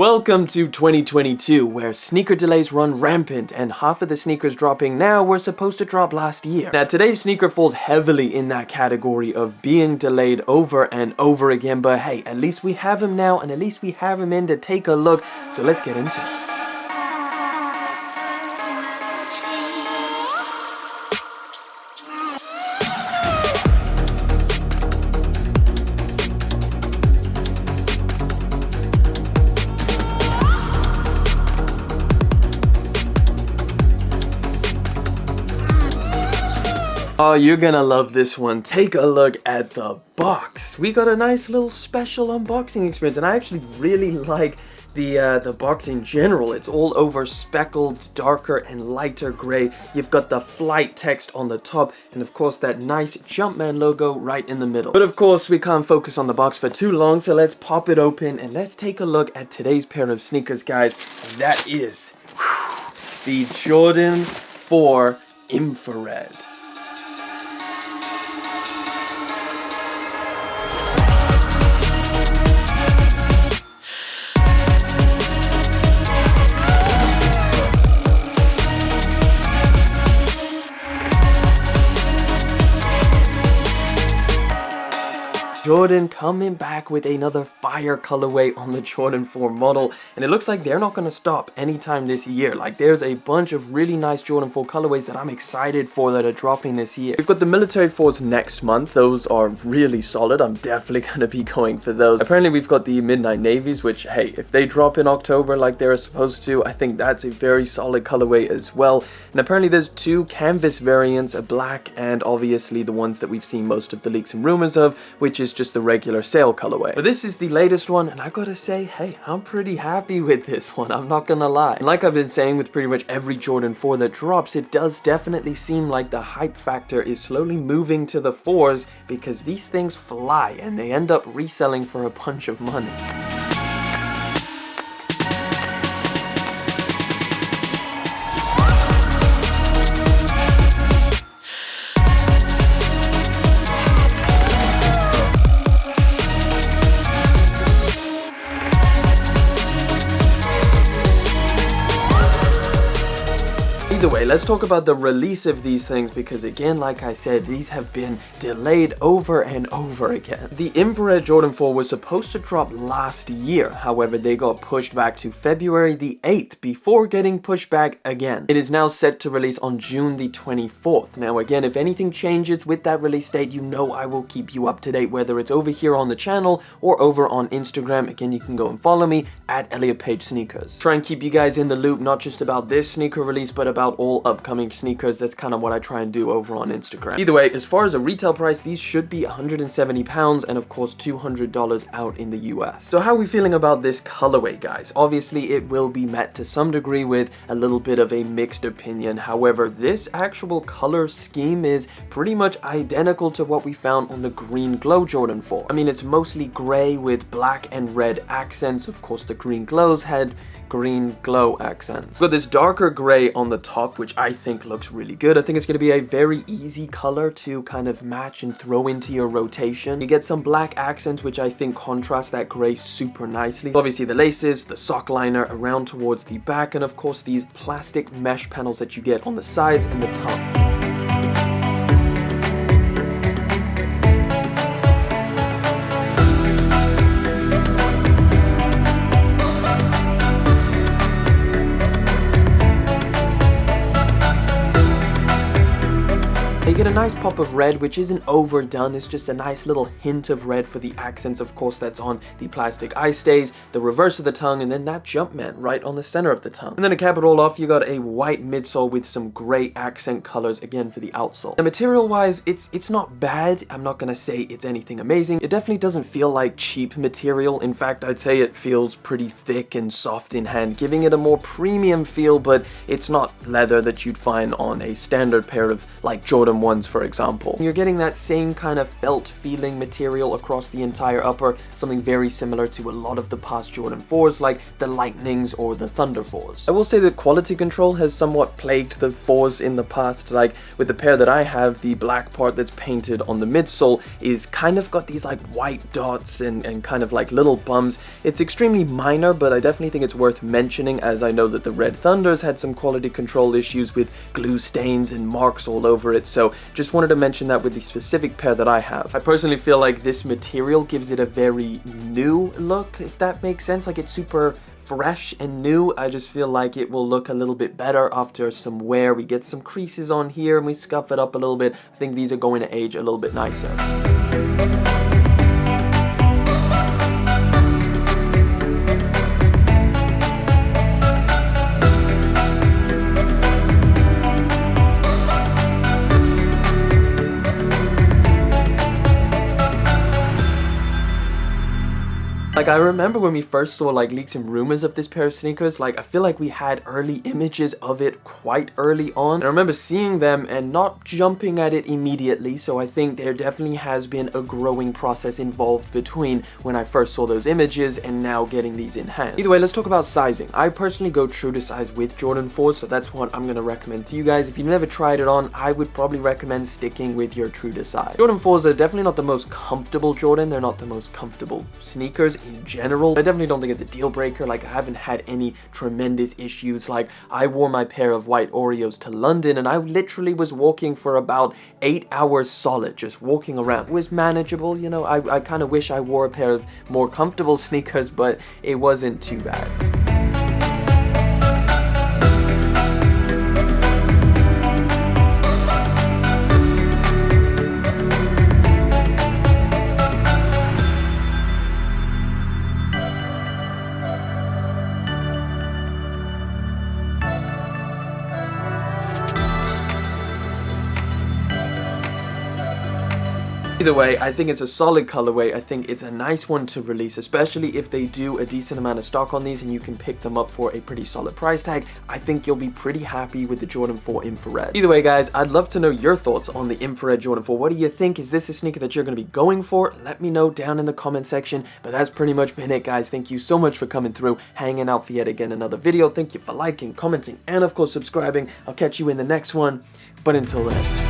Welcome to 2022, where sneaker delays run rampant and half of the sneakers dropping now were supposed to drop last year. Now today's sneaker falls heavily in that category of being delayed over and over again, but hey, at least we have him now and at least we have him in to take a look, so let's get into it. Oh, you're gonna love this one. Take a look at the box. We got a nice little special unboxing experience, and I actually really like the box in general. It's all over speckled, darker and lighter gray. You've got the flight text on the top, and of course that nice Jumpman logo right in the middle. But of course we can't focus on the box for too long, so let's pop it open and let's take a look at today's pair of sneakers, guys. And that is the Jordan 4 Infrared. Jordan coming back with another fire colorway on the Jordan 4 model, and it looks like they're not going to stop anytime this year. Like, there's a bunch of really nice Jordan 4 colorways that I'm excited for that are dropping this year. We've got the military 4s next month. Those are really solid. I'm definitely going to be going for those. Apparently we've got the midnight navies, which, hey, if they drop in October like they're supposed to, I think that's a very solid colorway as well. And apparently there's two canvas variants, a black and obviously the ones that we've seen most of the leaks and rumors of, which is just the regular sale colorway. But this is the latest one, and I gotta say, hey, I'm pretty happy with this one, I'm not gonna lie. And like I've been saying with pretty much every Jordan 4 that drops, it does definitely seem like the hype factor is slowly moving to the 4s, because these things fly and they end up reselling for a bunch of money. Either way, let's talk about the release of these things, because again, like I said, these have been delayed over and over again. The Infrared Jordan 4 was supposed to drop last year, however they got pushed back to February the 8th before getting pushed back again. It is now set to release on June the 24th. Now again, if anything changes with that release date, you know I will keep you up to date, whether it's over here on the channel or over on Instagram. Again, you can go and follow me at Elliot Page Sneakers. Try and keep you guys in the loop, not just about this sneaker release, but about all upcoming sneakers. That's kind of what I try and do over on Instagram. Either way, as far as a retail price, these should be £170 and of course $200 out in the US. So how are we feeling about this colorway, guys? Obviously it will be met to some degree with a little bit of a mixed opinion. However, this actual color scheme is pretty much identical to what we found on the Green Glow Jordan 4. I mean, it's mostly gray with black and red accents. Of course the Green Glows had green glow accents. Got this darker gray on the top, which I think looks really good. I think it's going to be a very easy color to kind of match and throw into your rotation. You get some black accents, which I think contrast that gray super nicely. Obviously the laces, the sock liner around towards the back, and of course these plastic mesh panels that you get on the sides and the top. You get a nice pop of red, which isn't overdone. It's just a nice little hint of red for the accents, of course, that's on the plastic eye stays, the reverse of the tongue, and then that Jumpman right on the center of the tongue. And then to cap it all off, you got a white midsole with some gray accent colors again for the outsole. The material wise, it's not bad. I'm not gonna say it's anything amazing. It definitely doesn't feel like cheap material. In fact, I'd say it feels pretty thick and soft in hand, giving it a more premium feel, but it's not leather that you'd find on a standard pair of like Jordan 1 ones, for example. You're getting that same kind of felt feeling material across the entire upper, something very similar to a lot of the past Jordan 4s like the Lightnings or the Thunder 4s. I will say that quality control has somewhat plagued the 4s in the past. Like with the pair that I have, the black part that's painted on the midsole is kind of got these like white dots and kind of like little bumps. It's extremely minor, but I definitely think it's worth mentioning, as I know that the Red Thunders had some quality control issues with glue stains and marks all over it, so just wanted to mention that with the specific pair that I have. I personally feel like this material gives it a very new look, if that makes sense. Like it's super fresh and new. I just feel like it will look a little bit better after some wear. We get some creases on here and we scuff it up a little bit. I think these are going to age a little bit nicer. Like, I remember when we first saw like leaks and rumors of this pair of sneakers, like I feel like we had early images of it quite early on. And I remember seeing them and not jumping at it immediately, so I think there definitely has been a growing process involved between when I first saw those images and now getting these in hand. Either way, let's talk about sizing. I personally go true to size with Jordan 4s, so that's what I'm going to recommend to you guys. If you've never tried it on, I would probably recommend sticking with your true to size. Jordan 4s are definitely not the most comfortable Jordan. They're not the most comfortable sneakers in general. I definitely don't think it's a deal breaker. Like, I haven't had any tremendous issues. Like, I wore my pair of white Oreos to London and I literally was walking for about 8 hours solid, just walking around. It was manageable, you know. I kind of wish I wore a pair of more comfortable sneakers, but it wasn't too bad. Either way, I think it's a solid colorway. I think it's a nice one to release, especially if they do a decent amount of stock on these and you can pick them up for a pretty solid price tag. I think you'll be pretty happy with the Jordan 4 Infrared. Either way, guys, I'd love to know your thoughts on the Infrared Jordan 4. What do you think? Is this a sneaker that you're going to be going for? Let me know down in the comment section. But that's pretty much been it, guys. Thank you so much for coming through, hanging out for yet again another video. Thank you for liking, commenting, and of course subscribing. I'll catch you in the next one. But until then,